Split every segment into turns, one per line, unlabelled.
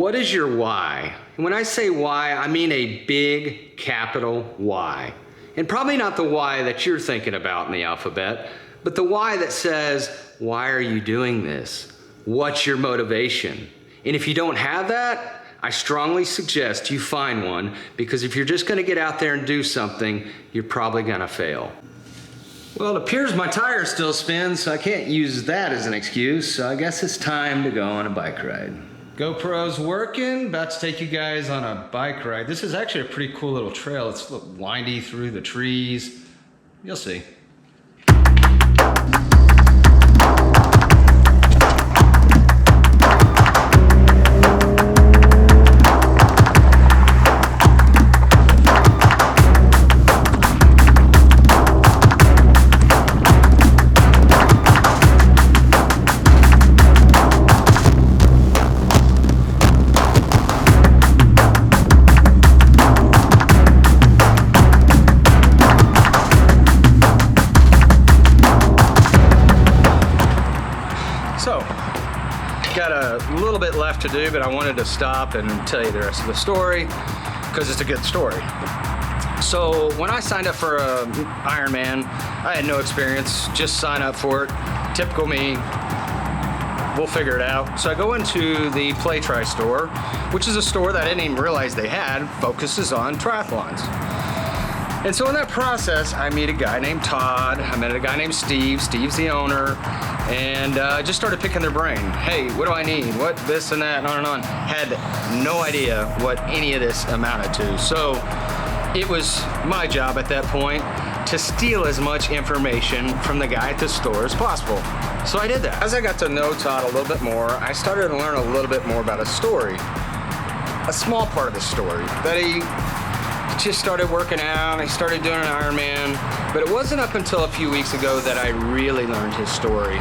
What is your why? And when I say why, I mean a big capital Y. And probably not the why that you're thinking about in the alphabet, but the why that says, why are you doing this? What's your motivation? And if you don't have that, I strongly suggest you find one, because if you're just gonna get out there and do something, you're probably gonna fail. Well, it appears my tire still spins, so I can't use that as an excuse, so I guess it's time to go on a bike ride. GoPro's working, about to take you guys on a bike ride. This is actually a pretty cool little trail. It's a little windy through the trees. You'll see. So, got a little bit left to do, but I wanted to stop and tell you the rest of the story because it's a good story. So, when I signed up for Ironman, I had no experience, just sign up for it. Typical me, we'll figure it out. So I go into the Play Tri store, which is a store that I didn't even realize they had, focuses on triathlons. And so in that process, I meet a guy named Todd, I met a guy named Steve, Steve's the owner, and I just started picking their brain. Hey, what do I need? What, this and that, and on and on. Had no idea what any of this amounted to. So it was my job at that point to steal as much information from the guy at the store as possible. So I did that. As I got to know Todd a little bit more, I started to learn a little bit more about his story. A small part of the story, that he just started working out, he started doing an Ironman, but it wasn't up until a few weeks ago that I really learned his story.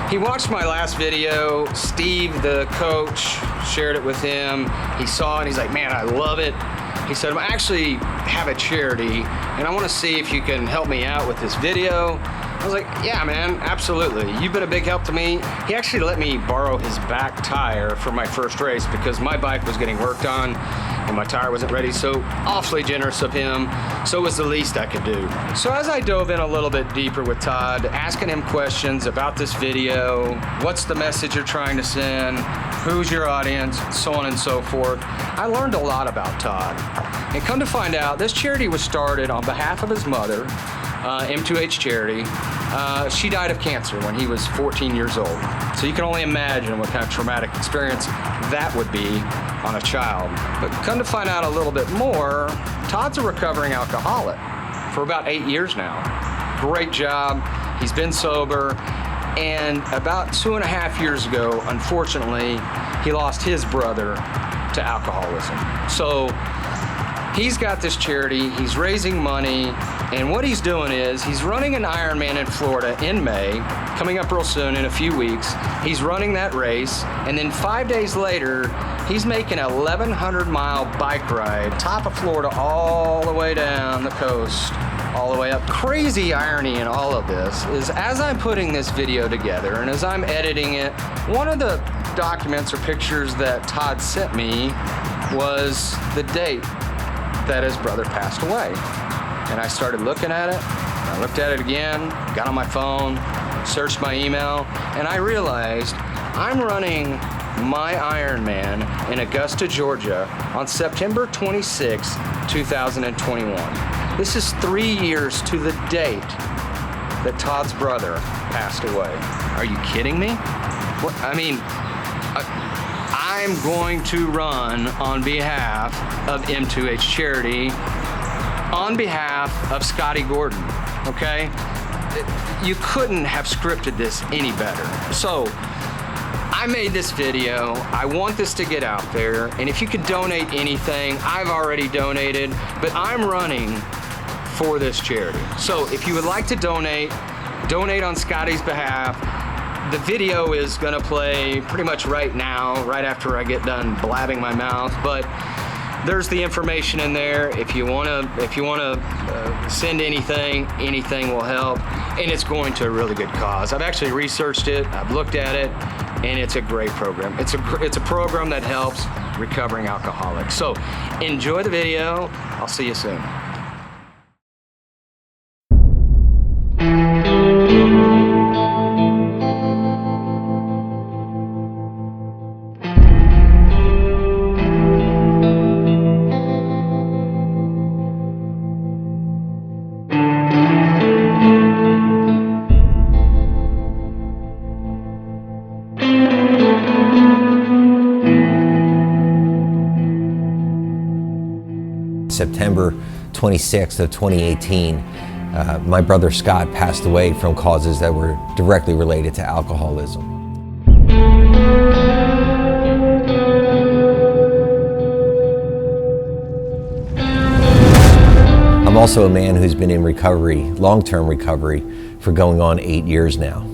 He watched my last video, Steve, the coach, shared it with him. He saw it and he's like, man, I love it. He said, I actually have a charity and I want to see if you can help me out with this video. I was like, yeah, man, absolutely. You've been a big help to me. He actually let me borrow his back tire for my first race because my bike was getting worked on and my tire wasn't ready, so awfully generous of him. So it was the least I could do. So as I dove in a little bit deeper with Todd, asking him questions about this video, what's the message you're trying to send, who's your audience, so on and so forth, I learned a lot about Todd. And come to find out, this charity was started on behalf of his mother, M2H charity. She died of cancer when he was 14 years old. So you can only imagine what kind of traumatic experience that would be on a child. But come to find out a little bit more, Todd's a recovering alcoholic for about 8 years now. Great job, he's been sober, and about 2.5 years ago, unfortunately, he lost his brother to alcoholism. So he's got this charity, he's raising money, and what he's doing is he's running an Ironman in Florida in May, coming up real soon in a few weeks. He's running that race, and then 5 days later, he's making a 1,100-mile bike ride, top of Florida, all the way down the coast, all the way up. Crazy irony in all of this is as I'm putting this video together and as I'm editing it, one of the documents or pictures that Todd sent me was the date that his brother passed away. And I started looking at it, I looked at it again, got on my phone, searched my email, and I realized I'm running my Ironman in Augusta, Georgia on September 26, 2021. This is 3 years to the date that Todd's brother passed away. Are you kidding me? What, I mean, I'm going to run on behalf of M2H Charity, on behalf of Scotty Gordon, okay? You couldn't have scripted this any better. So, I made this video, I want this to get out there, and if you could donate anything, I've already donated, but I'm running for this charity. So if you would like to donate on Scotty's behalf. The video is gonna play pretty much right now, right after I get done blabbing my mouth, but there's the information in there. If you wanna send anything will help, and it's going to a really good cause. I've actually researched it, I've looked at it, and it's a great program. It's a program that helps recovering alcoholic. So enjoy the video. I'll see you soon.
September 26th of 2018, my brother Scott passed away from causes that were directly related to alcoholism. I'm also a man who's been in recovery, long-term recovery, for going on 8 years now.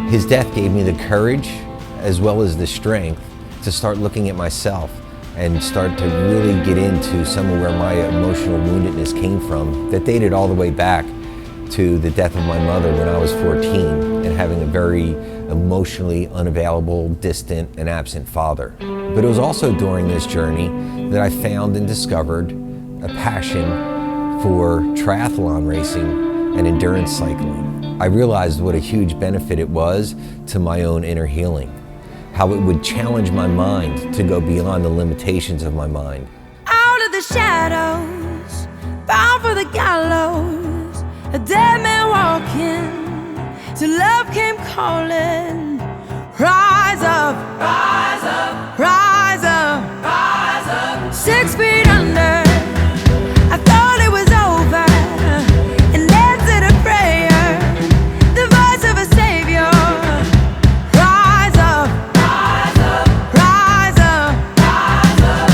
His death gave me the courage as well as the strength to start looking at myself and start to really get into some of where my emotional woundedness came from that dated all the way back to the death of my mother when I was 14 and having a very emotionally unavailable, distant, and absent father. But it was also during this journey that I found and discovered a passion for triathlon racing and endurance cycling. I realized what a huge benefit it was to my own inner healing, how it would challenge my mind to go beyond the limitations of my mind.
Out of the shadows, bound for the gallows, a dead man walking, till love came calling. Rise up, rise up, rise up, rise up. 6 feet under, I thought it was over, and answered a prayer. The voice of a savior. Rise up, rise up, rise up, rise up.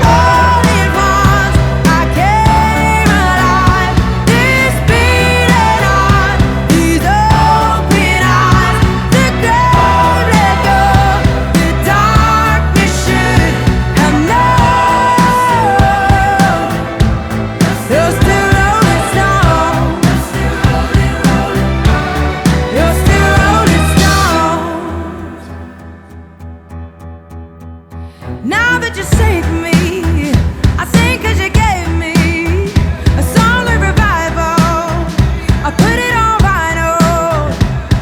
All at once I came alive. This beating heart, these open eyes, the ground let go. The darkness should have known. You're still rolling strong. You're still rolling strong. Now that you saved me, I sing 'cause you gave me a song of revival. I put it on vinyl.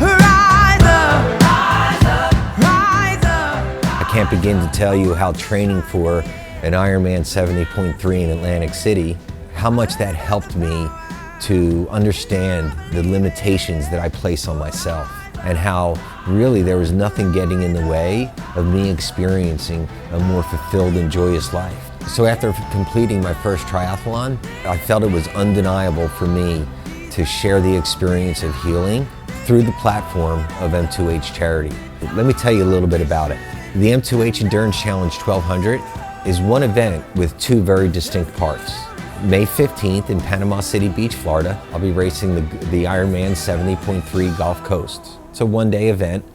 Rise up, rise up, rise up.
I can't begin to tell you how training for an Ironman 70.3 in Atlantic City, how much that helped me to understand the limitations that I place on myself and how really there was nothing getting in the way of me experiencing a more fulfilled and joyous life. So after completing my first triathlon, I felt it was undeniable for me to share the experience of healing through the platform of M2H Charity. Let me tell you a little bit about it. The M2H Endurance Challenge 1200 is one event with two very distinct parts. May 15th in Panama City Beach, Florida, I'll be racing the Ironman 70.3 Gulf Coast. It's a one-day event.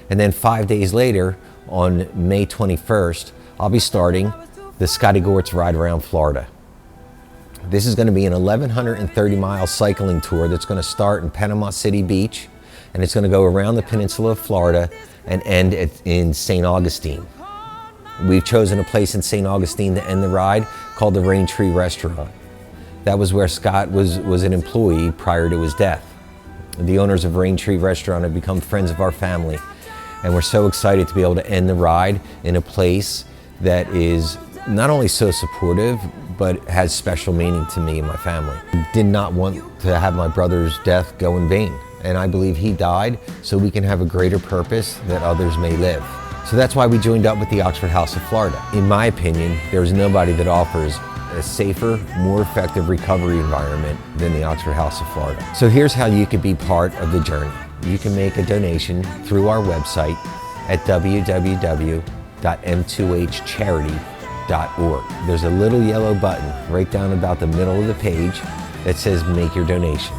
And then 5 days later, on May 21st, I'll be starting the Scotty Gort's Ride Around Florida. This is going to be an 1,130-mile cycling tour that's going to start in Panama City Beach, and it's going to go around the peninsula of Florida and end in St. Augustine. We've chosen a place in St. Augustine to end the ride called the Rain Tree Restaurant. That was where Scott was an employee prior to his death. The owners of Rain Tree Restaurant have become friends of our family, and we're so excited to be able to end the ride in a place that is not only so supportive, but has special meaning to me and my family. I did not want to have my brother's death go in vain, and I believe he died so we can have a greater purpose that others may live. So that's why we joined up with the Oxford House of Florida. In my opinion, there's nobody that offers a safer, more effective recovery environment than the Oxford House of Florida. So here's how you could be part of the journey. You can make a donation through our website at www.m2hcharity.org. There's a little yellow button right down about the middle of the page that says make your donation.